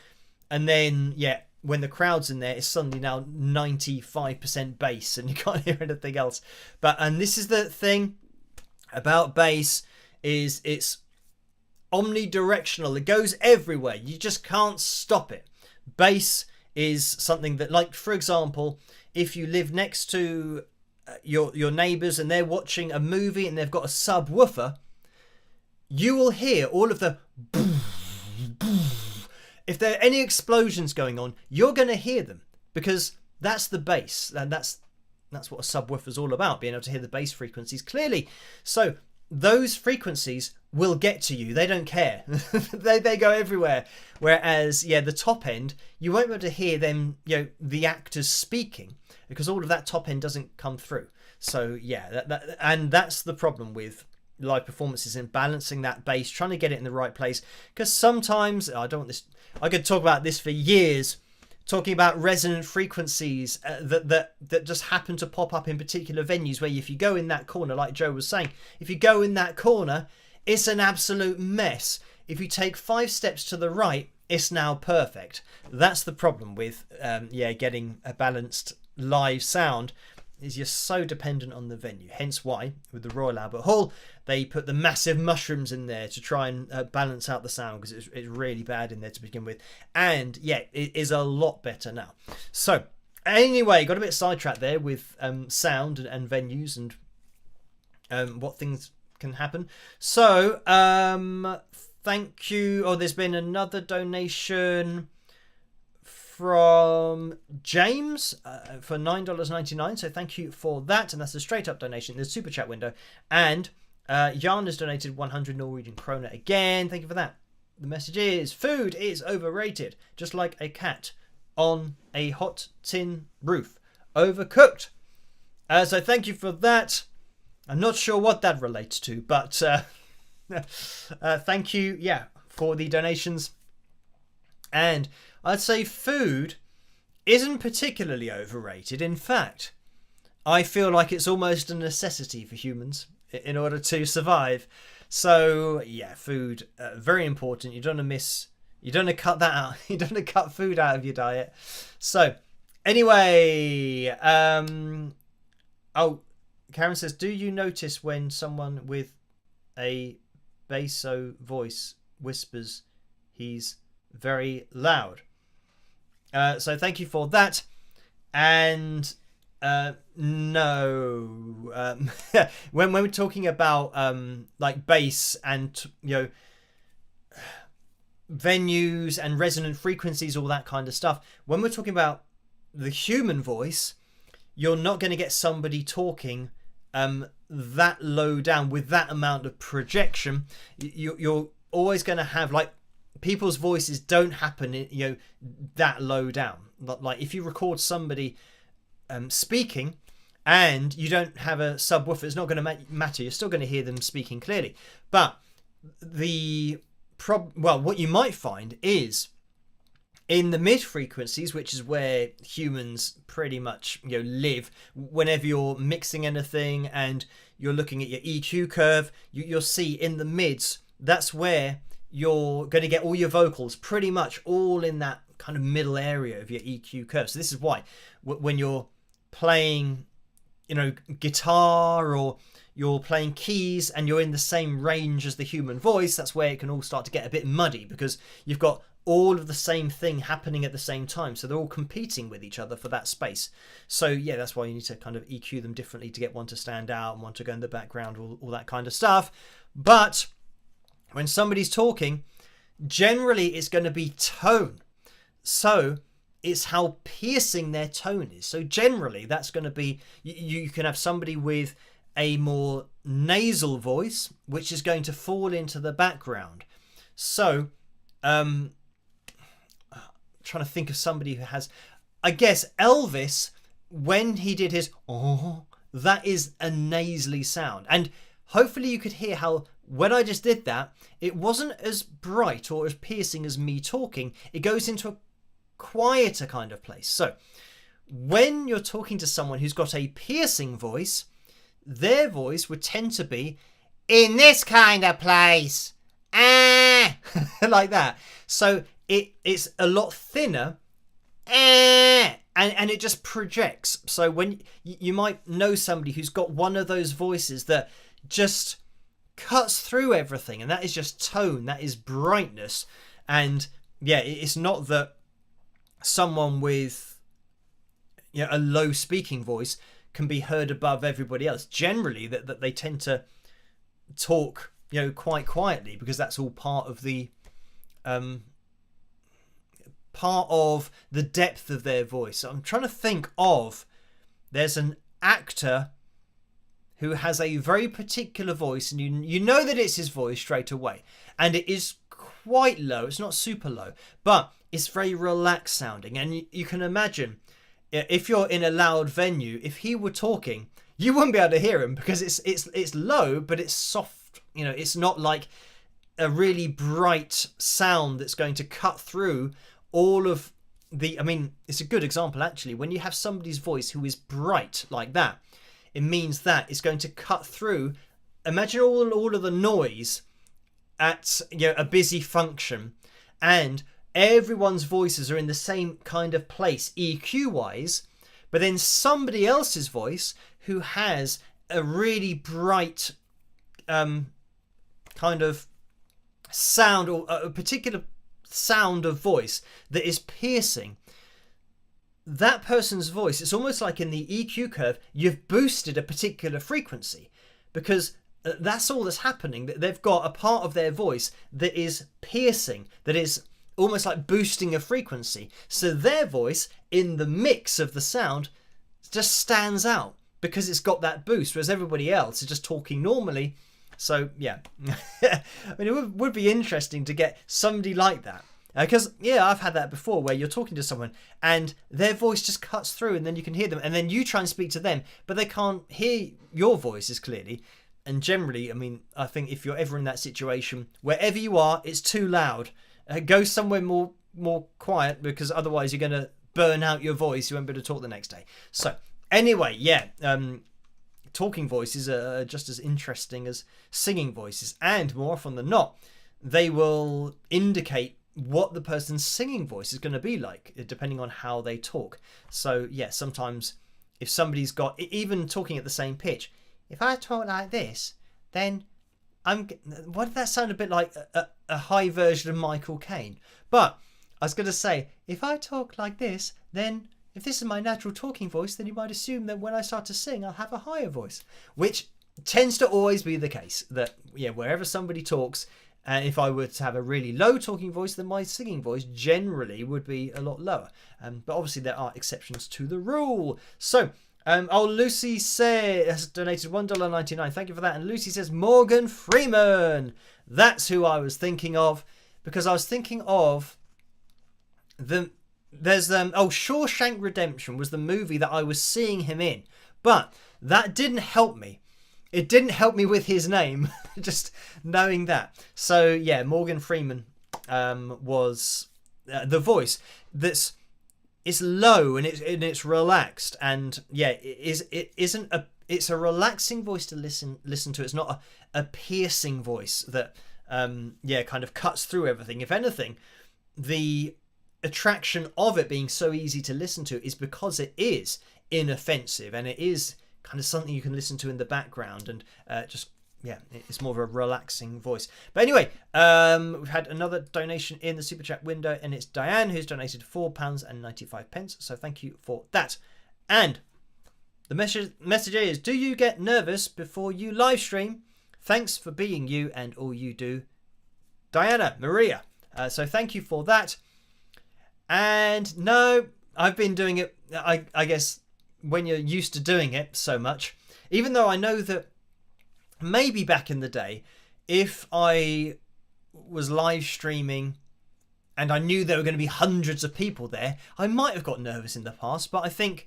And then when the crowd's in there, it's suddenly now 95% bass and you can't hear anything else. And this is the thing about bass, is it's omnidirectional. It goes everywhere. You just can't stop it. Bass is something that, like, for example, if you live next to your neighbours and they're watching a movie and they've got a subwoofer, you will hear all of the if there are any explosions going on, you're going to hear them, because that's the bass, and that's what a subwoofer is all about, being able to hear the bass frequencies clearly. So those frequencies will get to you. They don't care. they go everywhere. Whereas the top end, you won't be able to hear them, you know, the actors speaking, because all of that top end doesn't come through. So and that's the problem with live performances and balancing that bass, trying to get it in the right place. Because sometimes, I don't want this, I could talk about this for years, talking about resonant frequencies that just happen to pop up in particular venues where if you go in that corner, like Joe was saying, if you go in that corner, it's an absolute mess. If you take 5 steps to the right, it's now perfect. That's the problem with getting a balanced live sound, is you're so dependent on the venue. Hence why with the Royal Albert Hall they put the massive mushrooms in there to try and balance out the sound, because it's really bad in there to begin with. And yeah, it is a lot better now. So anyway, got a bit sidetracked there with sound and venues and what things can happen. So thank you. Oh, there's been another donation from James for $9.99. So thank you for that. And that's a straight up donation in the super chat window. And Jan has donated 100 Norwegian kroner again. Thank you for that. The message is, food is overrated, just like a cat on a hot tin roof. Overcooked. So thank you for that. I'm not sure what that relates to, but thank you, for the donations. And I'd say food isn't particularly overrated. In fact, I feel like it's almost a necessity for humans in order to survive. So yeah, food, very important. You don't want to cut that out. You don't want to cut food out of your diet. So anyway, Karen says, do you notice when someone with a basso voice whispers he's very loud? So thank you for that. And no, when we're talking about like bass and venues and resonant frequencies, all that kind of stuff, when we're talking about the human voice, you're not going to get somebody talking that low down with that amount of projection. You're always going to have, like, people's voices don't happen that low down. Like if you record somebody speaking and you don't have a subwoofer, it's not going to matter. You're still going to hear them speaking clearly. But what you might find is in the mid frequencies, which is where humans pretty much live. Whenever you're mixing anything and you're looking at your EQ curve, you'll see in the mids, that's where you're going to get all your vocals pretty much all in that kind of middle area of your EQ curve. So this is why when you're playing guitar, or you're playing keys and you're in the same range as the human voice, that's where it can all start to get a bit muddy, because you've got all of the same thing happening at the same time. So they're all competing with each other for that space. So yeah, that's why you need to kind of EQ them differently to get one to stand out and one to go in the background, all that kind of stuff. But when somebody's talking, generally it's going to be tone. So it's how piercing their tone is. So generally that's going to be, you can have somebody with a more nasal voice, which is going to fall into the background. So trying to think of somebody who has, I guess Elvis, when he did his that is a nasally sound. And hopefully you could hear how when I just did that, it wasn't as bright or as piercing as me talking. It goes into a quieter kind of place. So when you're talking to someone who's got a piercing voice, their voice would tend to be in this kind of place, like that. So it's a lot thinner, and it just projects. So when you might know somebody who's got one of those voices that just cuts through everything, and that is just tone, that is brightness. And yeah, it's not that someone with a low speaking voice can be heard above everybody else. Generally that they tend to talk quite quietly, because that's all part of the depth of their voice. So I'm trying to think of, there's an actor who has a very particular voice, and you know that it's his voice straight away, and it is quite low. It's not super low, but it's very relaxed sounding. And you can imagine, if you're in a loud venue, if he were talking, you wouldn't be able to hear him, because it's low, but it's soft it's not like a really bright sound that's going to cut through all of the, I mean, it's a good example actually. When you have somebody's voice who is bright like that, it means that it's going to cut through. Imagine all of the noise at a busy function, and everyone's voices are in the same kind of place EQ wise, but then somebody else's voice who has a really bright kind of sound, or a particular sound of voice that is piercing, that person's voice, it's almost like in the EQ curve you've boosted a particular frequency, because that's all that's happening. They've got a part of their voice that is piercing, that is almost like boosting a frequency, so their voice in the mix of the sound just stands out because it's got that boost, whereas everybody else is just talking normally. So yeah, I mean, it would be interesting to get somebody like that, because I've had that before, where you're talking to someone and their voice just cuts through, and then you can hear them, and then you try and speak to them, but they can't hear your voice as clearly. And generally, I mean, I think if you're ever in that situation, wherever you are, it's too loud. Go somewhere more quiet, because otherwise you're going to burn out your voice. You won't be able to talk the next day. So anyway, talking voices are just as interesting as singing voices, and more often than not, they will indicate what the person's singing voice is going to be like, depending on how they talk. So sometimes if somebody's got, even talking at the same pitch, if I talk like this, then what did that sound a bit like? A high version of Michael Caine. But I was going to say, if I talk like this, then if this is my natural talking voice, then you might assume that when I start to sing, I'll have a higher voice, which tends to always be the case. That wherever somebody talks, if I were to have a really low talking voice, then my singing voice generally would be a lot lower. But obviously there are exceptions to the rule. So Lucy has donated $1.99. Thank you for that. And Lucy says Morgan Freeman. That's who I was thinking of, because I was thinking of Shawshank Redemption was the movie that I was seeing him in, but that didn't help me. It didn't help me with his name, just knowing that. So Morgan Freeman was the voice that's. It's low and it's relaxed, and it's a relaxing voice to listen to. It's not a piercing voice that kind of cuts through everything. If anything, the attraction of it being so easy to listen to is because it is inoffensive, and it is kind of something you can listen to in the background, and it's more of a relaxing voice. But anyway, we've had another donation in the super chat window, and it's Diane who's donated £4.95. So thank you for that. And the message is: do you get nervous before you live stream? Thanks for being you and all you do, Diana Maria. So thank you for that. And no, I've been doing it. I guess when you're used to doing it so much, even though I know that. Maybe back in the day, if I was live streaming and I knew there were going to be hundreds of people there, I might have got nervous in the past. But I think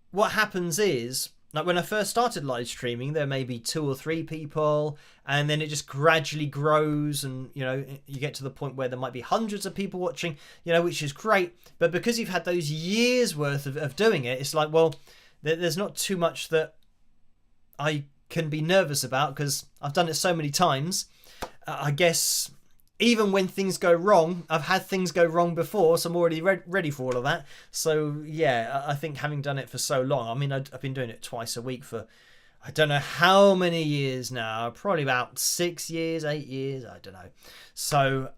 what happens is, like when I first started live streaming, there may be 2 or 3 people, and then it just gradually grows, and you get to the point where there might be hundreds of people watching, which is great. But because you've had those years worth of doing it, it's like, well, there's not too much that I can be nervous about, because I've done it so many times. I guess even when things go wrong, I've had things go wrong before, so I'm already ready for all of that. So I think having done it for so long, I mean, I've been doing it twice a week for I don't know how many years now, probably about 6 years, 8 years, I don't know. So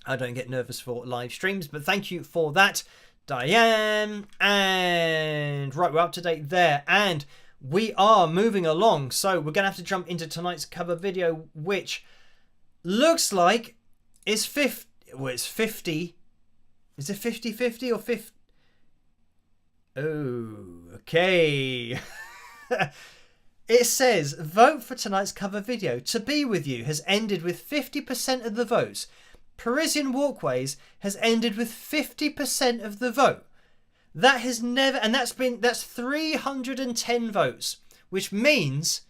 I don't get nervous for live streams, but thank you for that, Diane. And right, we're up to date there, and we are moving along. So we're going to have to jump into tonight's cover video, which looks like it's 50. Well, it's 50. Is it 50-50 or 50? Oh, okay. It says, vote for tonight's cover video. To Be With You has ended with 50% of the votes. Parisienne Walkways has ended with 50% of the vote. That has never, and that's 310 votes, which means,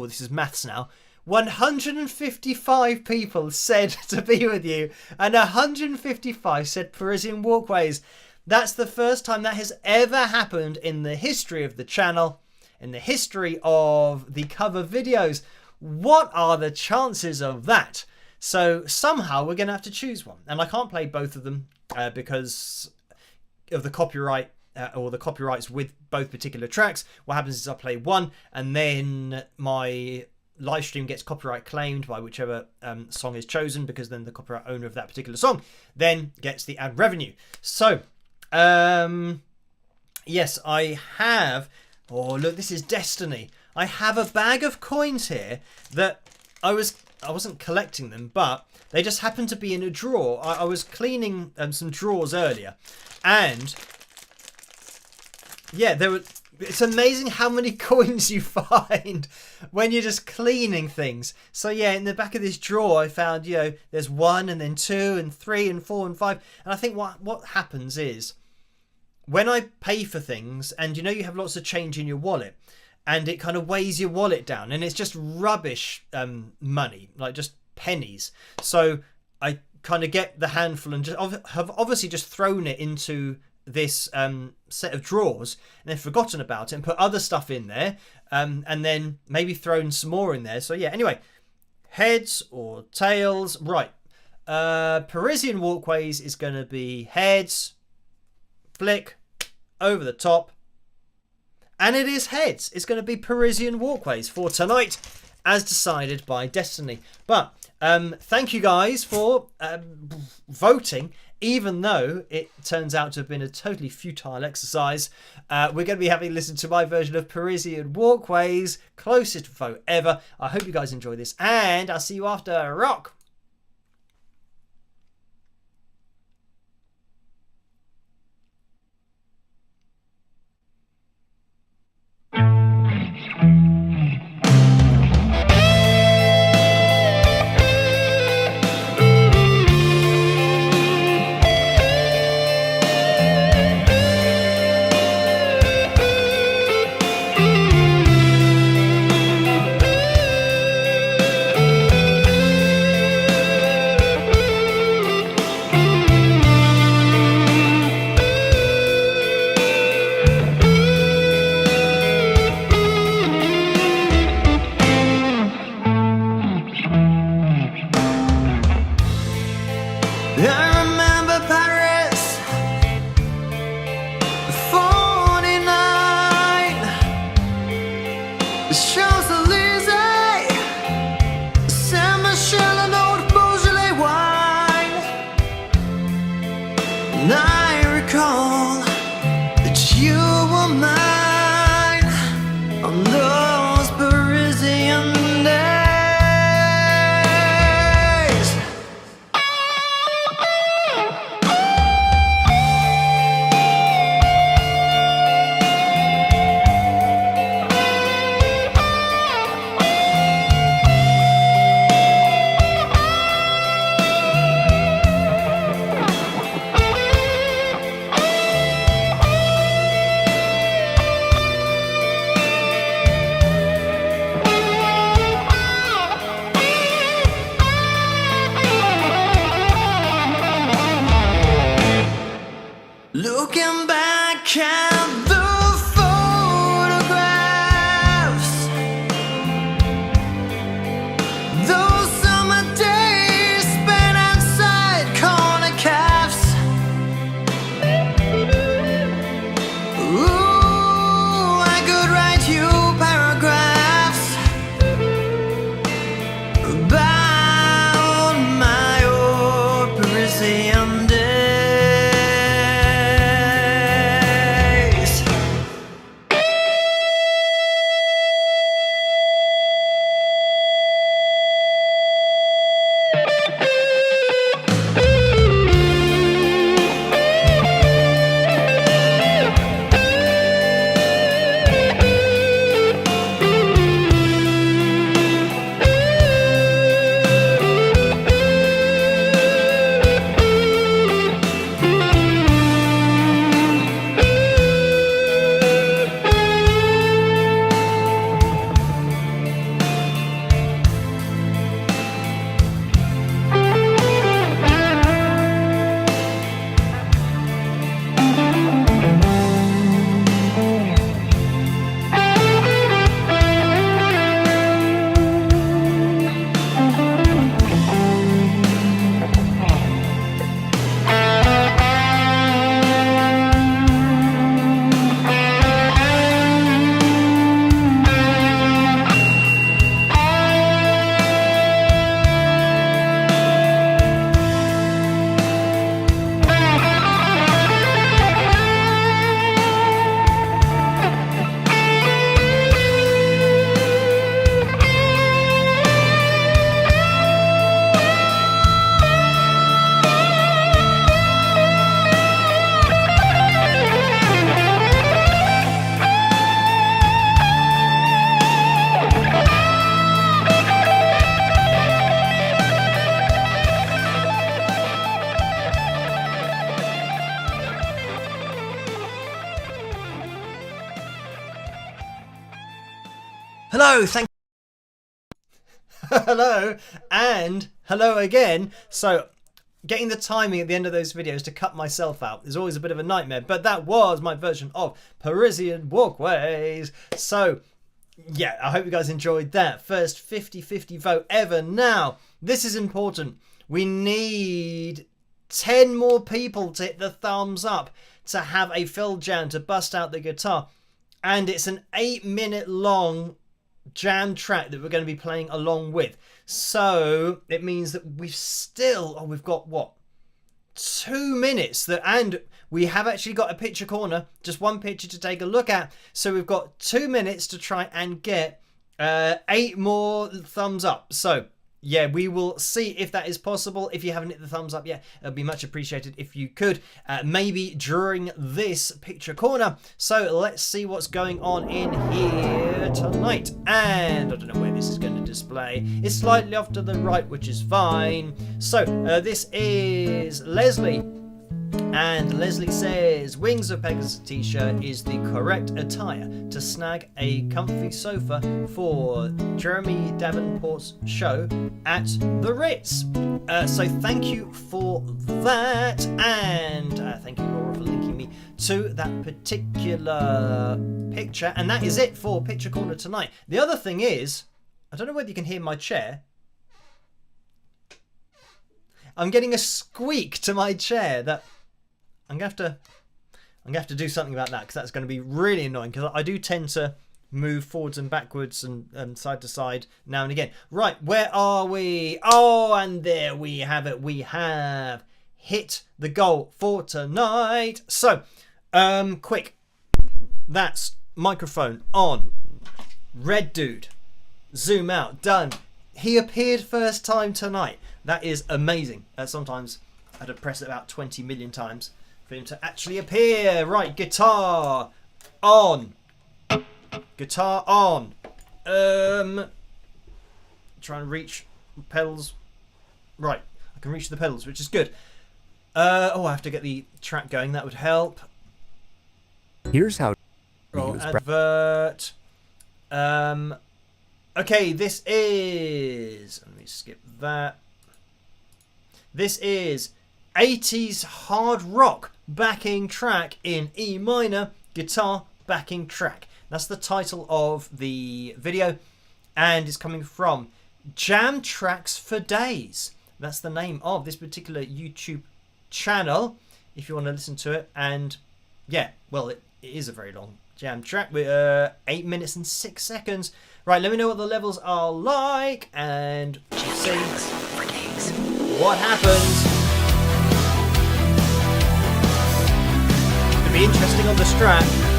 oh, this is maths now. 155 people said to be with you, and 155 said Parisienne Walkways. That's the first time that has ever happened in the history of the channel, in the history of the cover videos. What are the chances of that? So somehow we're going to have to choose one. And I can't play both of them because of the copyright or the copyrights with both particular tracks. What happens is I play one and then my live stream gets copyright claimed by whichever song is chosen, because then the copyright owner of that particular song then gets the ad revenue. So yes, I have, oh look, this is destiny. I have a bag of coins here that I wasn't collecting them, but they just happened to be in a drawer. I was cleaning some drawers earlier, and yeah, there were. It's amazing how many coins you find when you're just cleaning things. So yeah, in the back of this drawer, I found, you know, there's 1 and then 2 and 3 and 4 and 5. And I think what happens is when I pay for things, and you know, you have lots of change in your wallet, and it kind of weighs your wallet down, and it's just rubbish money, like just pennies. So I kind of get the handful and have obviously just thrown it into this set of drawers and then forgotten about it and put other stuff in there, and then maybe thrown some more in there. So yeah, anyway, heads or tails. Right, Parisienne Walkways is going to be heads. Flick over the top, and it is heads. It's going to be Parisienne Walkways for tonight, as decided by Destiny. But thank you guys for voting. Even though it turns out to have been a totally futile exercise, we're going to be having listened to my version of Parisienne Walkways, closest vote ever. I hope you guys enjoy this, and I'll see you after. Rock! I remember Paris, 49, the Champs-Élysées, Saint-Michel and old Beaujolais wine. And I recall that you were mine on those Parisian days. Hello, thank hello, and hello again. So, getting the timing at the end of those videos to cut myself out is always a bit of a nightmare, but that was my version of Parisienne Walkways. So, yeah, I hope you guys enjoyed that. First 50-50 vote ever. Now, this is important. We need 10 more people to hit the thumbs up to have a fill jam to bust out the guitar. And it's an 8-minute long jam track that we're going to be playing along with. So it means that we've got what? 2 minutes and we have actually got a picture corner, just one picture to take a look at. So we've got 2 minutes to try and get 8 more thumbs up. So yeah, we will see if that is possible. If you haven't hit the thumbs up yet, it would be much appreciated if you could, maybe during this picture corner. So let's see what's going on in here tonight. And I don't know where this is going to display. It's slightly off to the right, which is fine. So this is Leslie. And Leslie says, Wings of Pegasus t-shirt is the correct attire to snag a comfy sofa for Jeremy Davenport's show at the Ritz. So thank you for that, and thank you, Laura, for linking me to that particular picture. And that is it for Picture Corner tonight. The other thing is, I don't know whether you can hear my chair. I'm getting a squeak to my chair that I'm gonna have to do something about that, because that's going to be really annoying, because I do tend to move forwards and backwards and side to side now and again. Right, where are we? Oh, and there we have it. We have hit the goal for tonight. So, quick. That's microphone on. Red dude. Zoom out. Done. He appeared first time tonight. That is amazing. Sometimes I had to press it about 20 million times for him to actually appear. Right, guitar on. Guitar on. Try and reach pedals. Right, I can reach the pedals, which is good. I have to get the track going. That would help. Here's how. Roll advert. Okay, this is. Let me skip that. This is 80s hard rock backing track in E minor, guitar backing track. That's the title of the video, and it's coming from Jam Tracks for Days. That's the name of this particular YouTube channel, if you want to listen to it. And yeah, well, it is a very long jam track with 8 minutes and 6 seconds. Right, let me know what the levels are like, and see what happens. Be interesting on the Strat.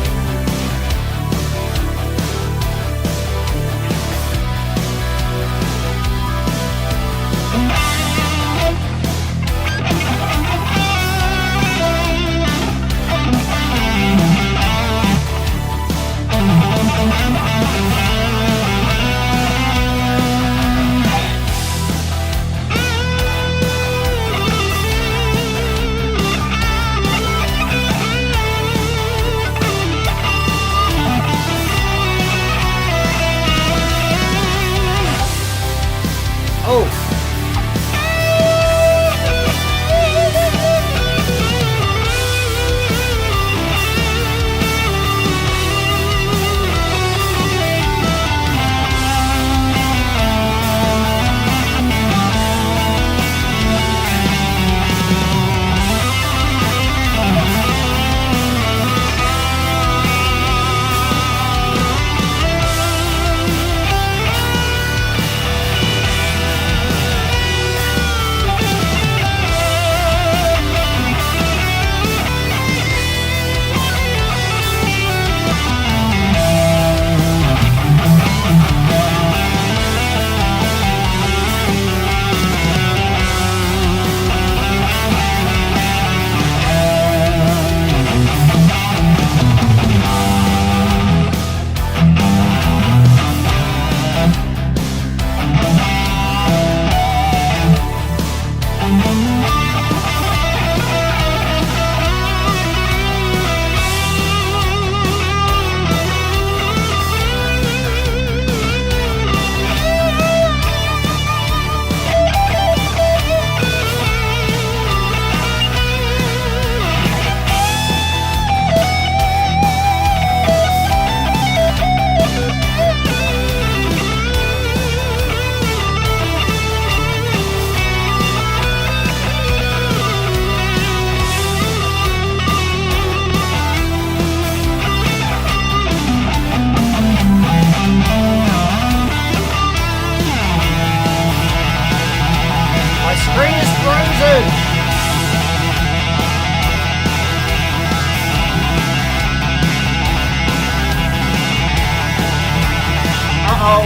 Uh-oh.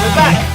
We're back.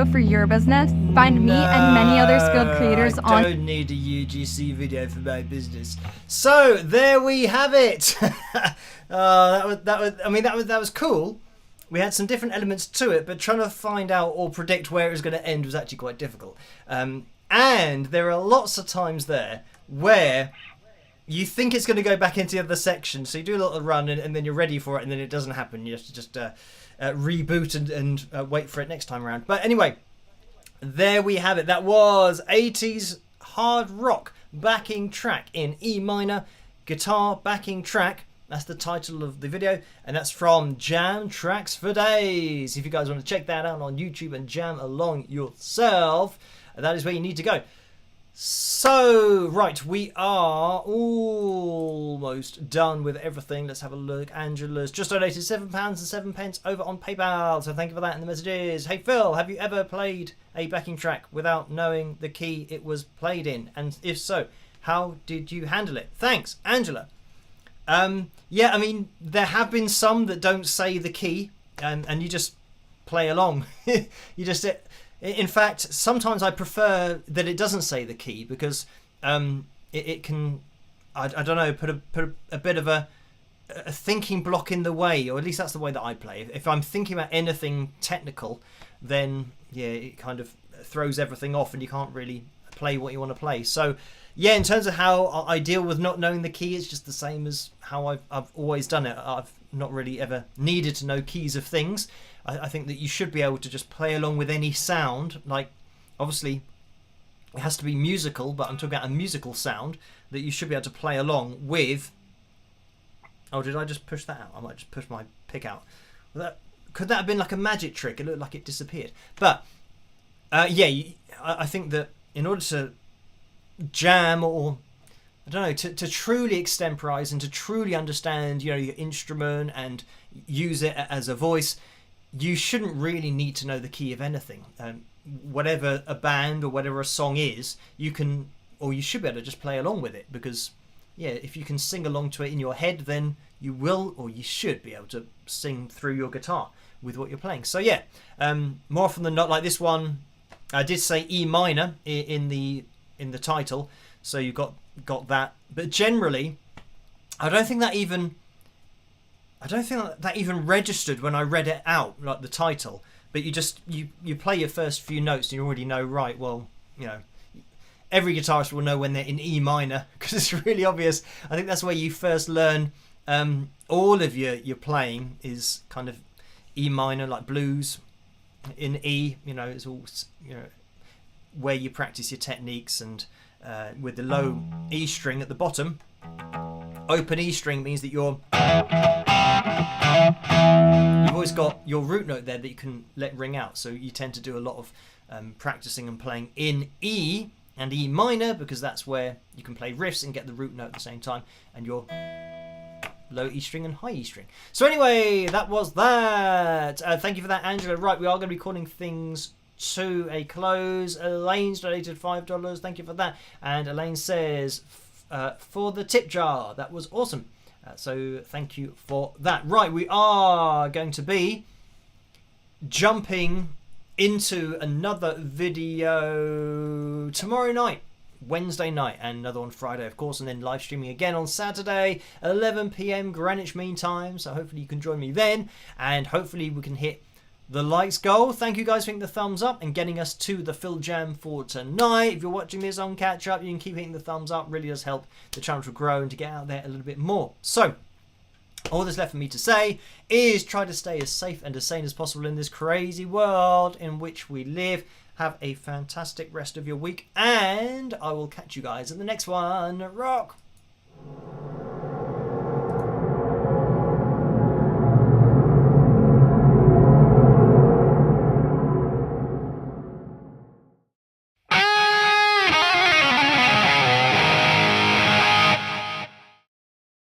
video for your business? Find me and many other skilled creators I on don't need a UGC video for my business. So there we have it. That was cool. We had some different elements to it, but trying to find out or predict where it was going to end was actually quite difficult. And there are lots of times there where you think it's going to go back into the other section, so you do a little run and then you're ready for it, and then it doesn't happen. You have to just reboot and wait for it next time around. But anyway, there we have it. That was 80s hard rock backing track in E minor, guitar backing track. That's the title of the video, and that's from Jam Tracks for Days. If you guys want to check that out on YouTube and jam along yourself, that is where you need to go. So, right, we are almost done with everything. Let's have a look. Angela's just donated £7.07 over on PayPal, so thank you for that in the messages. Hey Phil, have you ever played a backing track without knowing the key it was played in? And if so, how did you handle it? Thanks, Angela. Yeah, I mean, there have been some that don't say the key, and you just play along. You just... In fact, sometimes I prefer that it doesn't say the key, because it can, I don't know, put a bit of a thinking block in the way, or at least that's the way that I play. If I'm thinking about anything technical, then yeah, it kind of throws everything off and you can't really play what you want to play. So yeah, in terms of how I deal with not knowing the key, it's just the same as how I've always done it. I've not really ever needed to know keys of things. I think that you should be able to just play along with any sound. Like, obviously, it has to be musical, but I'm talking about a musical sound that you should be able to play along with. Oh, did I just push that out? I might just push my pick out. Could that have been like a magic trick? It looked like it disappeared. But, yeah, I think that in order to jam, or I don't know, to truly extemporize and to truly understand, your instrument and use it as a voice, you shouldn't really need to know the key of anything. Whatever a band or whatever a song is, you can, or you should be able to just play along with it, because yeah, if you can sing along to it in your head, then you will, or you should be able to sing through your guitar with what you're playing. So yeah, more often than not, like this one, I did say E minor in the title, so you got that. But generally, I don't think that even registered when I read it out, like the title. But you play your first few notes and you already know, right, well, every guitarist will know when they're in E minor, because it's really obvious. I think that's where you first learn all of your playing is kind of E minor, like blues. In E, it's all, where you practice your techniques, and with the low E string at the bottom. Open E string means that you've always got your root note there that you can let ring out. So you tend to do a lot of practicing and playing in E and E minor, because that's where you can play riffs and get the root note at the same time, and your low E string and high E string. So anyway, that was that. Thank you for that, Angela. Right, we are going to be calling things to a close. Elaine's donated $5. Thank you for that. And Elaine says, for the tip jar, that was awesome. So thank you for that. Right, we are going to be jumping into another video tomorrow night, Wednesday night, and another on Friday, of course, and then live streaming again on Saturday, 11 p.m. Greenwich Mean Time. So hopefully you can join me then, and hopefully we can hit the likes goal. Thank you guys for hitting the thumbs up and getting us to the Phil Jam for tonight. If you're watching this on catch up, you can keep hitting the thumbs up. Really does help the channel to grow and to get out there a little bit more. So all that's left for me to say is try to stay as safe and as sane as possible in this crazy world in which we live. Have a fantastic rest of your week, and I will catch you guys in the next one. Rock!